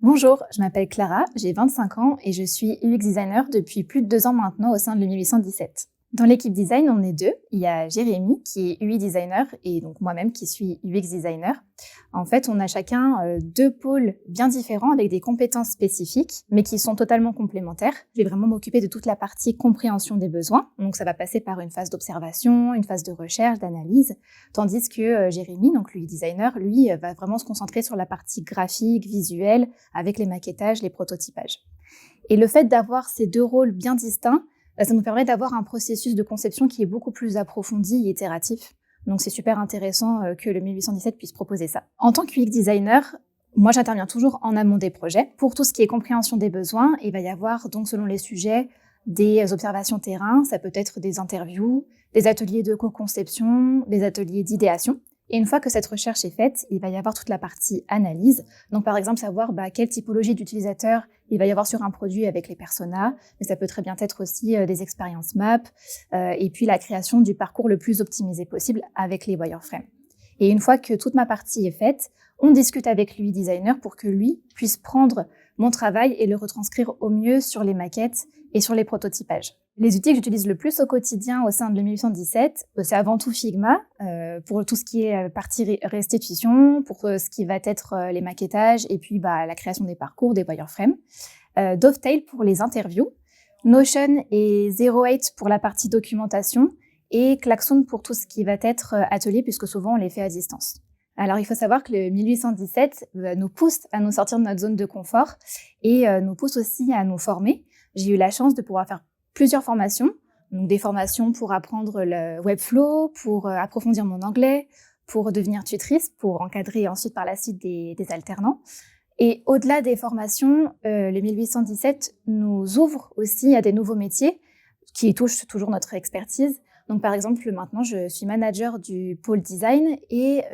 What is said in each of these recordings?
Bonjour, je m'appelle Clara, j'ai 25 ans et je suis UX designer depuis plus de 2 ans maintenant au sein de l'E1817. Dans l'équipe design, on est deux. Il y a Jérémy qui est UI designer et donc moi-même qui suis UX designer. En fait, on a chacun deux pôles bien différents avec des compétences spécifiques, mais qui sont totalement complémentaires. Je vais vraiment m'occuper de toute la partie compréhension des besoins. Donc ça va passer par une phase d'observation, une phase de recherche, d'analyse, tandis que Jérémy, donc l'UI designer, lui, va vraiment se concentrer sur la partie graphique, visuelle, avec les maquettages, les prototypages. Et le fait d'avoir ces deux rôles bien distincts, ça nous permet d'avoir un processus de conception qui est beaucoup plus approfondi et itératif. Donc c'est super intéressant que le 1817 puisse proposer ça. En tant que UX designer, moi j'interviens toujours en amont des projets. Pour tout ce qui est compréhension des besoins, il va y avoir donc selon les sujets des observations terrain, ça peut être des interviews, des ateliers de co-conception, des ateliers d'idéation. Et une fois que cette recherche est faite, il va y avoir toute la partie analyse. Donc par exemple, savoir quelle typologie d'utilisateurs il va y avoir sur un produit avec les personas, mais ça peut très bien être aussi des expériences map, et puis la création du parcours le plus optimisé possible avec les wireframes. Et une fois que toute ma partie est faite, on discute avec l'UI designer pour que lui puisse prendre mon travail et le retranscrire au mieux sur les maquettes et sur les prototypages. Les outils que j'utilise le plus au quotidien au sein de l'E1817, c'est avant tout Figma, pour tout ce qui est partie restitution, pour ce qui va être les maquettages et puis la création des parcours, des wireframes. Dovetail pour les interviews, Notion et 08 pour la partie documentation et Klaxoon pour tout ce qui va être atelier, puisque souvent on les fait à distance. Alors, il faut savoir que le 1817 nous pousse à nous sortir de notre zone de confort et nous pousse aussi à nous former. J'ai eu la chance de pouvoir faire plusieurs formations, donc des formations pour apprendre le Webflow, pour approfondir mon anglais, pour devenir tutrice, pour encadrer ensuite par la suite des alternants. Et au-delà des formations, le 1817 nous ouvre aussi à des nouveaux métiers qui touchent toujours notre expertise. Donc par exemple, maintenant, je suis manager du pôle design et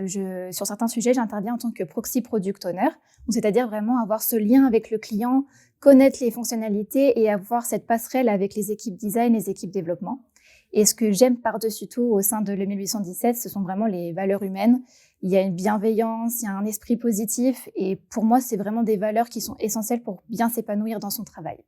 sur certains sujets, j'interviens en tant que proxy product owner. Donc, c'est-à-dire vraiment avoir ce lien avec le client, connaître les fonctionnalités et avoir cette passerelle avec les équipes design et les équipes développement. Et ce que j'aime par-dessus tout au sein de le 1817, ce sont vraiment les valeurs humaines. Il y a une bienveillance, il y a un esprit positif et pour moi, c'est vraiment des valeurs qui sont essentielles pour bien s'épanouir dans son travail.